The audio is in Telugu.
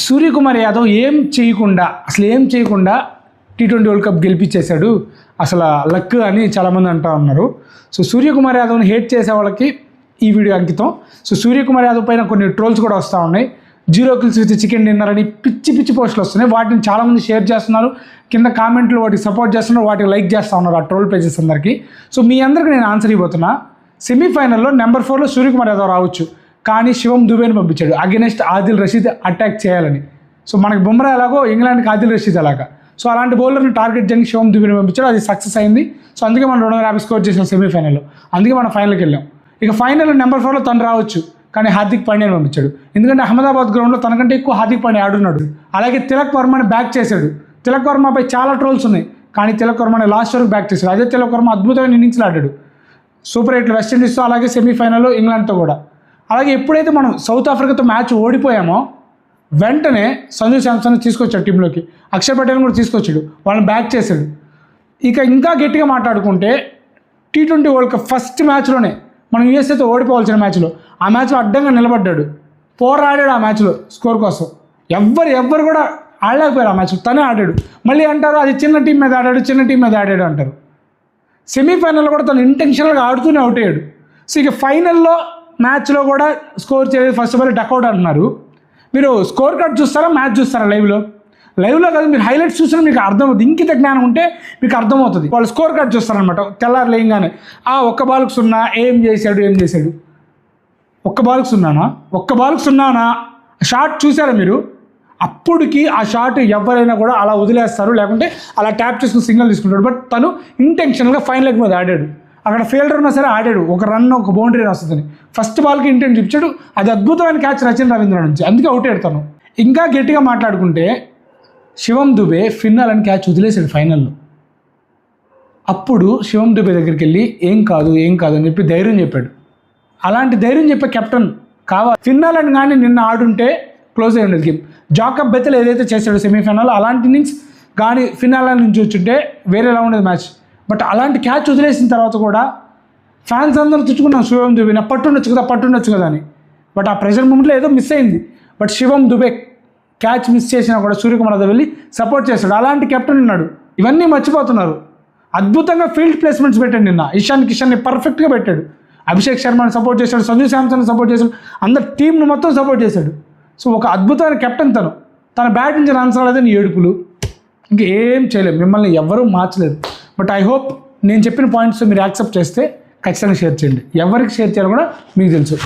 సూర్యకుమార్ యాదవ్ అసలు ఏం చేయకుండా T20 వరల్డ్ కప్ గెలిపించేశాడు, అసలు లక్ అని చాలామంది అంటూ ఉన్నారు. సో సూర్యకుమార్ యాదవ్ని హేట్ చేసే వాళ్ళకి ఈ వీడియో అంకితం. సో సూర్యకుమార్ యాదవ్ పైన కొన్ని ట్రోల్స్ కూడా వస్తూ ఉన్నాయి. 0 kills విత్ చికెన్ డిన్నర్ అని పిచ్చి పోస్టులు వస్తున్నాయి. వాటిని చాలామంది షేర్ చేస్తున్నారు, కింద కామెంట్లు వాటికి సపోర్ట్ చేస్తున్నారు, వాటికి లైక్ చేస్తూ ఉన్నారు ఆ ట్రోల్ పేజెస్ అందరికీ. సో మీ అందరికీ నేను ఆన్సర్ ఇవ్వబోతున్నా. సెమీఫైనల్లో నెంబర్ 4లో సూర్యకుమార్ యాదవ్ రావచ్చు, కానీ శివం దుబేని పంపించాడు అగెనెస్ట్ ఆదిల్ రషీద్ అటాక్ చేయాలని. సో మనకి బుమ్రా ఎలాగో ఇంగ్లాండ్కి ఆదిల్ రషీద్ అలాగా. సో అలాంటి బౌలర్ని టార్గెట్ చేయడానికి శివం దుబేని పంపించాడు, అది సక్సెస్ అయింది. సో అందుకే మనం 250 స్కోర్ చేసాం సెమీఫైనల్లో, అందుకే మనం ఫైనల్కి వెళ్ళాం. ఇక ఫైనల్ నెంబర్ 4లో తను రావచ్చు, కానీ హార్దిక్ పాండ్యాని పంపించాడు. ఎందుకంటే అహ్మదాబాద్ గ్రౌండ్లో తనకంటే ఎక్కువ హార్దిక్ పాండ్యా ఆడున్నాడు. అలాగే తిలక్ వర్మని బ్యాక్ చేశాడు. తిలక్ వర్మపై చాలా ట్రోల్స్ ఉన్నాయి, కానీ తిలక్ వర్మని లాస్ట్ వరకు బ్యాక్ చేశాడు. అదే తిలక్ వర్మ అద్భుతమైన ఇన్నింగ్స్లో ఆడాడు. సూపర్ 8 వెస్టిండీస్తో, అలాగే సెమీఫైనల్లో ఇంగ్లాండ్తో కూడా. అలాగే ఎప్పుడైతే మనం సౌత్ ఆఫ్రికాతో మ్యాచ్ ఓడిపోయామో వెంటనే సంజు శాంసన్ తీసుకొచ్చాడు టీంలోకి, అక్షర్ పటేల్ కూడా తీసుకొచ్చాడు, వాళ్ళని బ్యాక్ చేశాడు. ఇక ఇంకా గట్టిగా మాట్లాడుకుంటే T20 వరల్డ్ కప్ ఫస్ట్ మ్యాచ్లోనే మనం యూఎస్ఏతో ఓడిపోవాల్సిన మ్యాచ్లో ఆ మ్యాచ్లో అడ్డంగా నిలబడ్డాడు, పోరాడాడు ఆ మ్యాచ్లో స్కోర్ కోసం. ఎవ్వరు కూడా ఆడలేకపోయారు ఆ మ్యాచ్లో, తనే ఆడాడు. మళ్ళీ అంటారు అది చిన్న టీం మీద ఆడాడు అంటారు. సెమీఫైనల్లో కూడా తను ఇంటెన్షనల్గా ఆడుతూనే అవుట్ అయ్యాడు. సో ఇక ఫైనల్లో మ్యాచ్లో కూడా స్కోర్ చేయలేదు, ఫస్ట్ బాల్ డక్అవుట్ అంటున్నారు. మీరు స్కోర్ కార్డ్ చూస్తారా, మ్యాచ్ చూస్తారా? లైవ్లో కాదు, మీరు హైలైట్స్ చూసినా మీకు అర్థమవుతుంది. ఇంకిత జ్ఞానం ఉంటే మీకు అర్థమవుతుంది. వాళ్ళు స్కోర్ కార్డ్ చూస్తారనమాట తెల్లారు లేయంగానే. ఒక్క బాల్కి 0 ఏం చేశాడు, ఒక్క బాల్కి 0 షాట్ చూసారా మీరు? అప్పటికి ఆ షాట్ ఎవరైనా కూడా అలా వదిలేస్తారు, లేకుంటే అలా ట్యాప్ చేసుకుని సింగిల్ తీసుకుంటాడు. బట్ తను ఇంటెన్షనల్గా ఫైన్ లెగ్ మీద ఆడాడు. అక్కడ ఫీల్డర్ ఉన్నా సరే ఆడాడు, ఒక రన్ ఒక బౌండరీ వస్తుందని. ఫస్ట్ బాల్కి ఇంటెంట్ ఇచ్చాడు, అది అద్భుతమైన క్యాచ్ రచిన్ రవీంద్ర నుంచి, అందుకే అవుట్ అయ్యాడు. ఇంకా గట్టిగా మాట్లాడుకుంటే శివం దుబే ఫిన్నాల్ అని క్యాచ్ వదిలేశాడు ఫైనల్లో. అప్పుడు శివం దుబే దగ్గరికి వెళ్ళి ఏం కాదు అని చెప్పి ధైర్యం చెప్పాడు. అలాంటి ధైర్యం చెప్పే కెప్టెన్ కావాలి. ఫిన్నాల్ అని కానీ నిన్న ఆడుంటే క్లోజ్ అయ్యి ఉండేది గేమ్. జాకబ్ బెతెల్ ఏదైతే చేశాడో సెమీఫైనల్లో, అలాంటి ఇన్నింగ్స్ కానీ ఫిన్నాల్ నుంచి వచ్చుంటే వేరేలా ఉండేది మ్యాచ్. బట్ అలాంటి క్యాచ్ వదిలేసిన తర్వాత కూడా ఫ్యాన్స్ అందరూ తిట్టుకున్నాం శివం దుబే పట్టుండొచ్చు కదా అని. బట్ ఆ ప్రెషర్ మూమెంట్లో ఏదో మిస్ అయింది. But Shivam Dube catch miss చేసినా కూడా సూర్యకుమార్ యాదవ్ వెళ్ళి సపోర్ట్ చేశాడు. అలాంటి కెప్టెన్ ఉన్నాడు. ఇవన్నీ మర్చిపోతున్నారు. అద్భుతంగా ఫీల్డ్ ప్లేస్మెంట్స్ పెట్టాడు నిన్న. ఇషాన్ కిషన్ని పర్ఫెక్ట్గా పెట్టాడు. అభిషేక్ శర్మని సపోర్ట్ చేశాడు, సంజు శాంసన్ సపోర్ట్ చేశాడు, అందరు టీంను మొత్తం సపోర్ట్ చేశాడు. సో ఒక అద్భుతమైన కెప్టెన్ తన బ్యాట్ నుంచి రన్స్ రాలేదని ఏడుపులు, ఇంకేం చేయలేదు. మిమ్మల్ని ఎవరూ మార్చలేదు. బట్ ఐ హోప్ నేను చెప్పిన పాయింట్స్ మీరు యాక్సెప్ట్ చేస్తే ఖచ్చితంగా షేర్ చేయండి. ఎవరికి షేర్ చేయాలో కూడా మీకు తెలుసు.